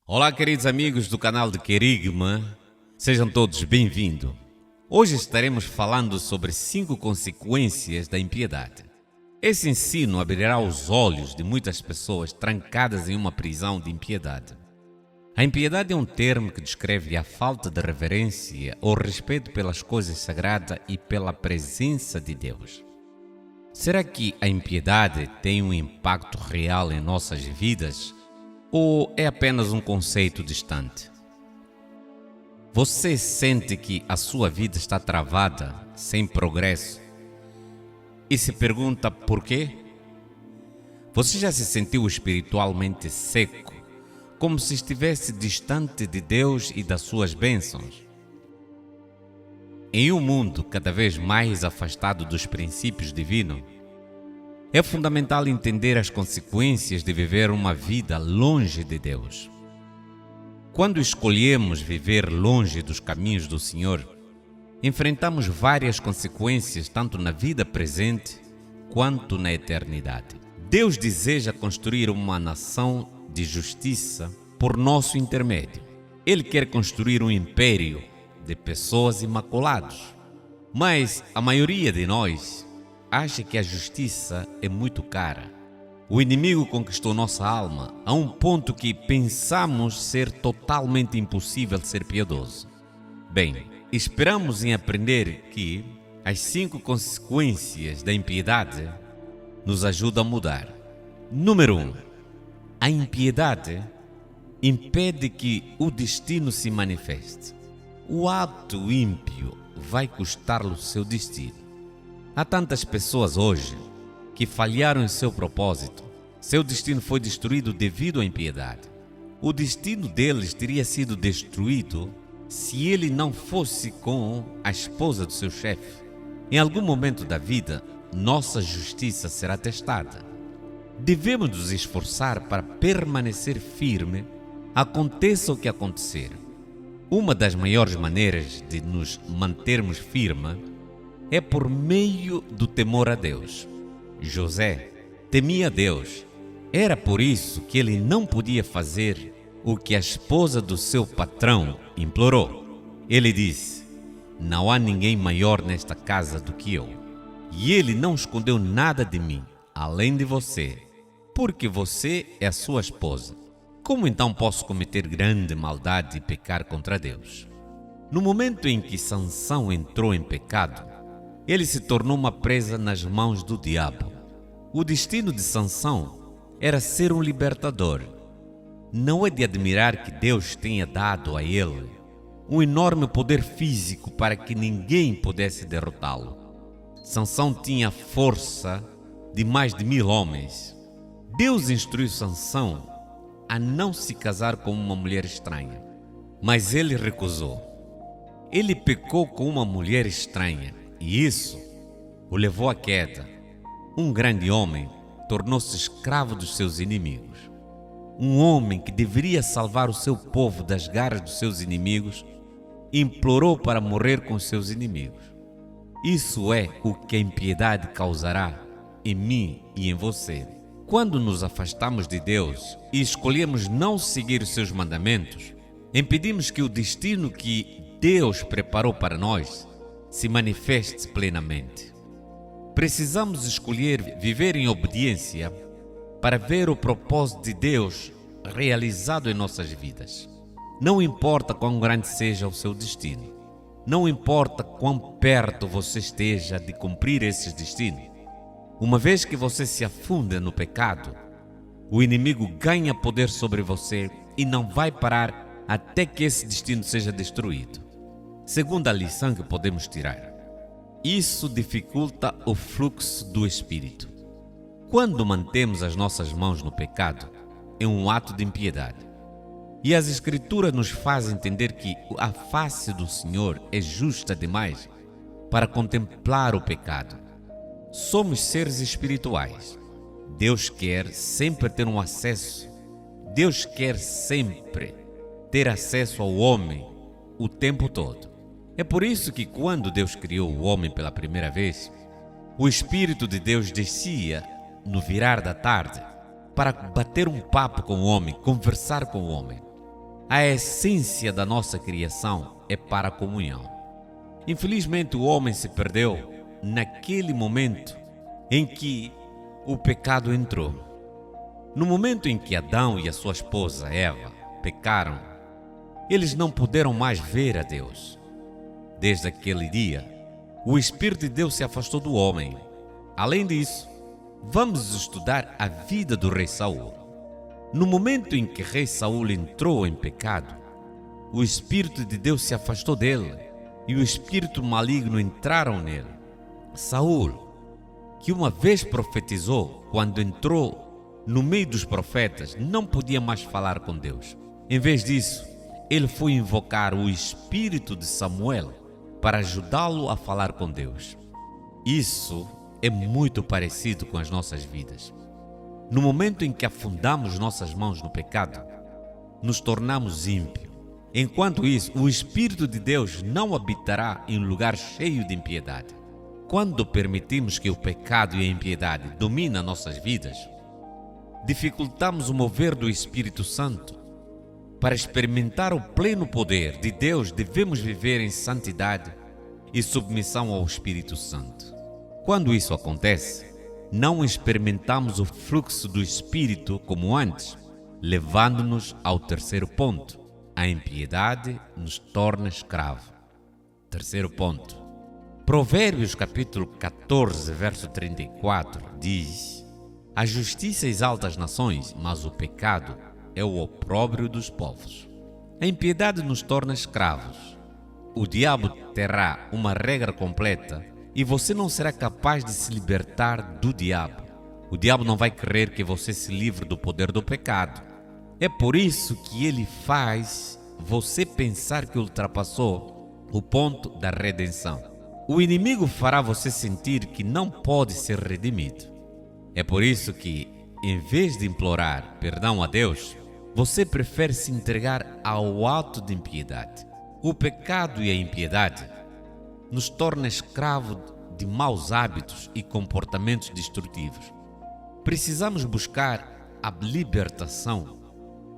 Olá, queridos amigos do canal de Querigma, sejam todos bem-vindos. Hoje estaremos falando sobre 5 consequências da impiedade. Esse ensino abrirá os olhos de muitas pessoas trancadas em uma prisão de impiedade. A impiedade é um termo que descreve a falta de reverência ou respeito pelas coisas sagradas e pela presença de Deus. Será que a impiedade tem um impacto real em nossas vidas? Ou é apenas um conceito distante? Você sente que a sua vida está travada, sem progresso? E se pergunta por quê? Você já se sentiu espiritualmente seco, como se estivesse distante de Deus e das suas bênçãos? Em um mundo cada vez mais afastado dos princípios divinos, é fundamental entender as consequências de viver uma vida longe de Deus. Quando escolhemos viver longe dos caminhos do Senhor, enfrentamos várias consequências tanto na vida presente quanto na eternidade. Deus deseja construir uma nação de justiça por nosso intermédio. Ele quer construir um império de pessoas imaculadas. Mas a maioria de nós acha que a justiça é muito cara. O inimigo conquistou nossa alma a um ponto que pensamos ser totalmente impossível ser piedoso. Bem, esperamos em aprender que as 5 consequências da impiedade nos ajudam a mudar. Número 1. A impiedade impede que o destino se manifeste. O ato ímpio vai custar-lhe o seu destino. Há tantas pessoas hoje que falharam em seu propósito. Seu destino foi destruído devido à impiedade. O destino deles teria sido destruído se ele não fosse com a esposa do seu chefe. Em algum momento da vida, nossa justiça será testada. Devemos nos esforçar para permanecer firme, aconteça o que acontecer. Uma das maiores maneiras de nos mantermos firmes é por meio do temor a Deus. José temia Deus. Era por isso que ele não podia fazer o que a esposa do seu patrão implorou. Ele disse: "Não há ninguém maior nesta casa do que eu. E ele não escondeu nada de mim, além de você, porque você é a sua esposa. Como então posso cometer grande maldade e pecar contra Deus?" No momento em que Sansão entrou em pecado, ele se tornou uma presa nas mãos do diabo. O destino de Sansão era ser um libertador. Não é de admirar que Deus tenha dado a ele um enorme poder físico para que ninguém pudesse derrotá-lo. Sansão tinha força de mais de 1000 homens. Deus instruiu Sansão a não se casar com uma mulher estranha, mas ele recusou. Ele pecou com uma mulher estranha e isso o levou à queda. Um grande homem tornou-se escravo dos seus inimigos. Um homem que deveria salvar o seu povo das garras dos seus inimigos implorou para morrer com os seus inimigos. Isso é o que a impiedade causará em mim e em você. Quando nos afastamos de Deus e escolhemos não seguir os seus mandamentos, impedimos que o destino que Deus preparou para nós se manifeste plenamente. Precisamos escolher viver em obediência para ver o propósito de Deus realizado em nossas vidas. Não importa quão grande seja o seu destino, não importa quão perto você esteja de cumprir esses destinos. Uma vez que você se afunda no pecado, o inimigo ganha poder sobre você e não vai parar até que esse destino seja destruído. Segunda lição que podemos tirar: isso dificulta o fluxo do Espírito. Quando mantemos as nossas mãos no pecado, é um ato de impiedade. E as Escrituras nos fazem entender que a face do Senhor é justa demais para contemplar o pecado. Somos seres espirituais. Deus quer sempre ter um acesso. Deus quer sempre ter acesso ao homem o tempo todo. É por isso que quando Deus criou o homem pela primeira vez, o Espírito de Deus descia no virar da tarde para bater um papo com o homem, conversar com o homem. A essência da nossa criação é para a comunhão. Infelizmente, o homem se perdeu naquele momento em que o pecado entrou. No momento em que Adão e a sua esposa Eva pecaram, eles não puderam mais ver a Deus. Desde aquele dia, o Espírito de Deus se afastou do homem. Além disso, vamos estudar a vida do rei Saul. No momento em que o rei Saul entrou em pecado, o Espírito de Deus se afastou dele e o espírito maligno entraram nele. Saul, que uma vez profetizou, quando entrou no meio dos profetas, não podia mais falar com Deus. Em vez disso, ele foi invocar o espírito de Samuel para ajudá-lo a falar com Deus. Isso é muito parecido com as nossas vidas. No momento em que afundamos nossas mãos no pecado, nos tornamos ímpios. Enquanto isso, o Espírito de Deus não habitará em um lugar cheio de impiedade. Quando permitimos que o pecado e a impiedade dominem nossas vidas, dificultamos o mover do Espírito Santo. Para experimentar o pleno poder de Deus, devemos viver em santidade e submissão ao Espírito Santo. Quando isso acontece, não experimentamos o fluxo do Espírito como antes, levando-nos ao terceiro ponto. A impiedade nos torna escravo. Terceiro ponto. Provérbios capítulo 14, verso 34 diz: a justiça exalta as nações, mas o pecado é o opróbrio dos povos. A impiedade nos torna escravos. O diabo terá uma regra completa e você não será capaz de se libertar do diabo. O diabo não vai querer que você se livre do poder do pecado. É por isso que ele faz você pensar que ultrapassou o ponto da redenção. O inimigo fará você sentir que não pode ser redimido. É por isso que, em vez de implorar perdão a Deus, você prefere se entregar ao ato de impiedade. O pecado e a impiedade nos torna escravos de maus hábitos e comportamentos destrutivos. Precisamos buscar a libertação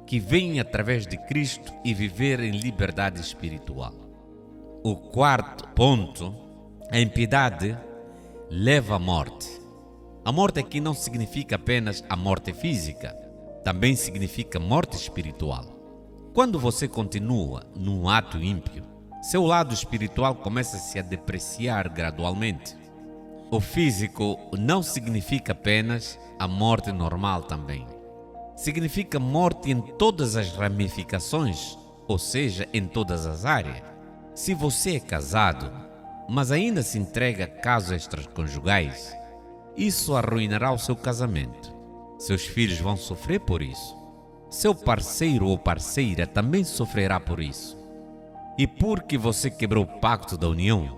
que vem através de Cristo e viver em liberdade espiritual. O quarto ponto, a impiedade leva à morte. A morte aqui não significa apenas a morte física, também significa morte espiritual. Quando você continua num ato ímpio, seu lado espiritual começa-se a depreciar gradualmente. O físico não significa apenas a morte normal também. Significa morte em todas as ramificações, ou seja, em todas as áreas. Se você é casado, mas ainda se entrega a casos extraconjugais, isso arruinará o seu casamento. Seus filhos vão sofrer por isso. Seu parceiro ou parceira também sofrerá por isso. E porque você quebrou o pacto da união,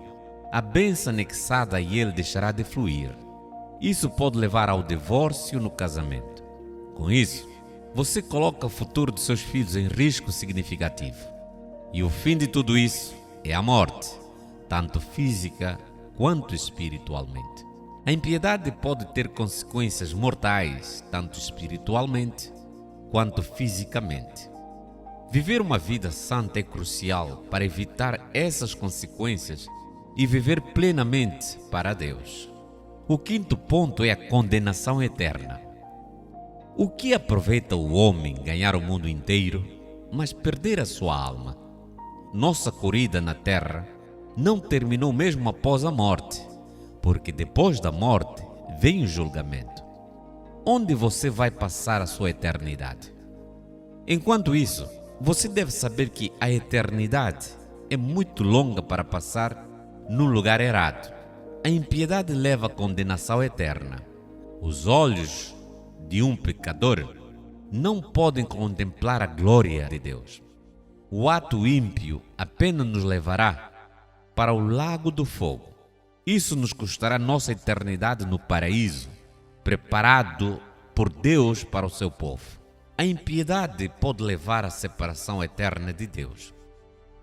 a bênção anexada a ele deixará de fluir. Isso pode levar ao divórcio no casamento. Com isso, você coloca o futuro de seus filhos em risco significativo. E o fim de tudo isso é a morte, tanto física quanto espiritualmente. A impiedade pode ter consequências mortais, tanto espiritualmente quanto fisicamente. Viver uma vida santa é crucial para evitar essas consequências e viver plenamente para Deus. O quinto ponto é a condenação eterna. O que aproveita o homem ganhar o mundo inteiro, mas perder a sua alma? Nossa corrida na terra não terminou mesmo após a morte, porque depois da morte vem o julgamento. Onde você vai passar a sua eternidade? Enquanto isso, você deve saber que a eternidade é muito longa para passar num lugar errado. A impiedade leva à condenação eterna. Os olhos de um pecador não podem contemplar a glória de Deus. O ato ímpio apenas nos levará para o lago do fogo. Isso nos custará nossa eternidade no paraíso, preparado por Deus para o seu povo. A impiedade pode levar à separação eterna de Deus.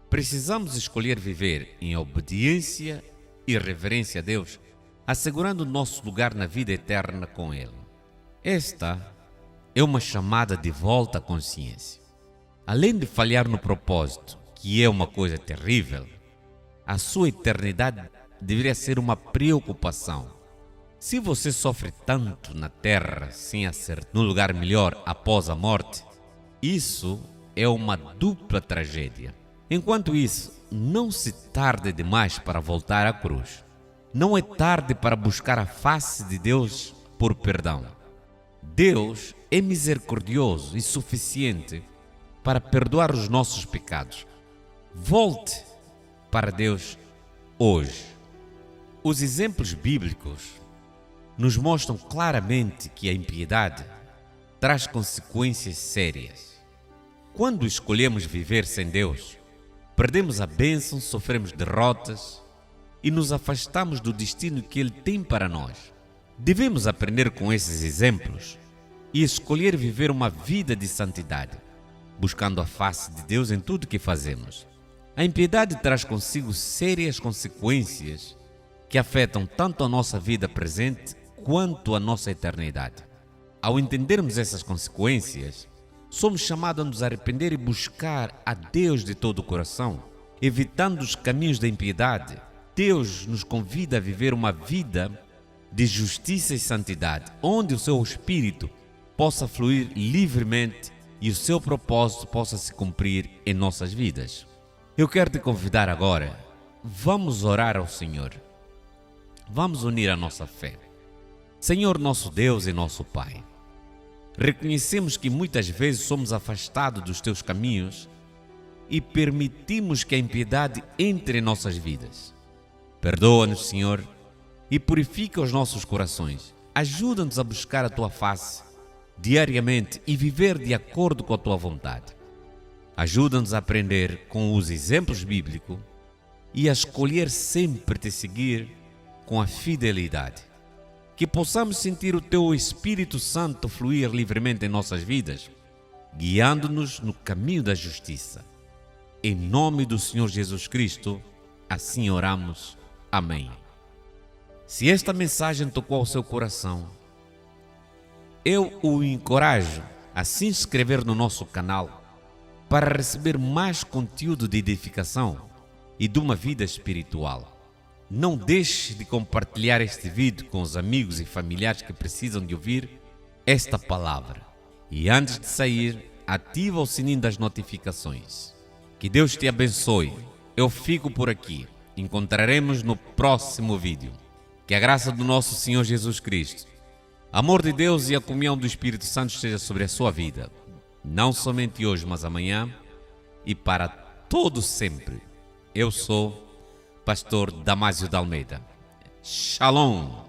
Precisamos escolher viver em obediência e reverência a Deus, assegurando nosso lugar na vida eterna com Ele. Esta é uma chamada de volta à consciência. Além de falhar no propósito, que é uma coisa terrível, a sua eternidade deveria ser uma preocupação. Se você sofre tanto na terra sem ser num lugar melhor após a morte, isso é uma dupla tragédia. Enquanto isso, não se tarde demais para voltar à cruz. Não é tarde para buscar a face de Deus por perdão. Deus é misericordioso e suficiente para perdoar os nossos pecados. Volte para Deus hoje. Os exemplos bíblicos nos mostram claramente que a impiedade traz consequências sérias. Quando escolhemos viver sem Deus, perdemos a bênção, sofremos derrotas e nos afastamos do destino que Ele tem para nós. Devemos aprender com esses exemplos e escolher viver uma vida de santidade, buscando a face de Deus em tudo que fazemos. A impiedade traz consigo sérias consequências que afetam tanto a nossa vida presente quanto a nossa eternidade. Ao entendermos essas consequências, somos chamados a nos arrepender e buscar a Deus de todo o coração, evitando os caminhos da impiedade. Deus nos convida a viver uma vida de justiça e santidade, onde o seu Espírito possa fluir livremente e o seu propósito possa se cumprir em nossas vidas. Eu quero te convidar agora, vamos orar ao Senhor. Vamos unir a nossa fé. Senhor nosso Deus e nosso Pai, reconhecemos que muitas vezes somos afastados dos teus caminhos e permitimos que a impiedade entre em nossas vidas. Perdoa-nos, Senhor, e purifica os nossos corações. Ajuda-nos a buscar a tua face diariamente e viver de acordo com a tua vontade. Ajuda-nos a aprender com os exemplos bíblicos e a escolher sempre te seguir com a fidelidade. Que possamos sentir o teu Espírito Santo fluir livremente em nossas vidas, guiando-nos no caminho da justiça. Em nome do Senhor Jesus Cristo, assim oramos. Amém. Se esta mensagem tocou ao seu coração, eu o encorajo a se inscrever no nosso canal para receber mais conteúdo de edificação e de uma vida espiritual. Não deixe de compartilhar este vídeo com os amigos e familiares que precisam de ouvir esta palavra. E antes de sair, ativa o sininho das notificações. Que Deus te abençoe. Eu fico por aqui. Encontraremos no próximo vídeo. Que a graça do nosso Senhor Jesus Cristo, amor de Deus e a comunhão do Espírito Santo esteja sobre a sua vida, não somente hoje, mas amanhã e para todo sempre. Eu sou Pastor Damásio de Almeida. Shalom!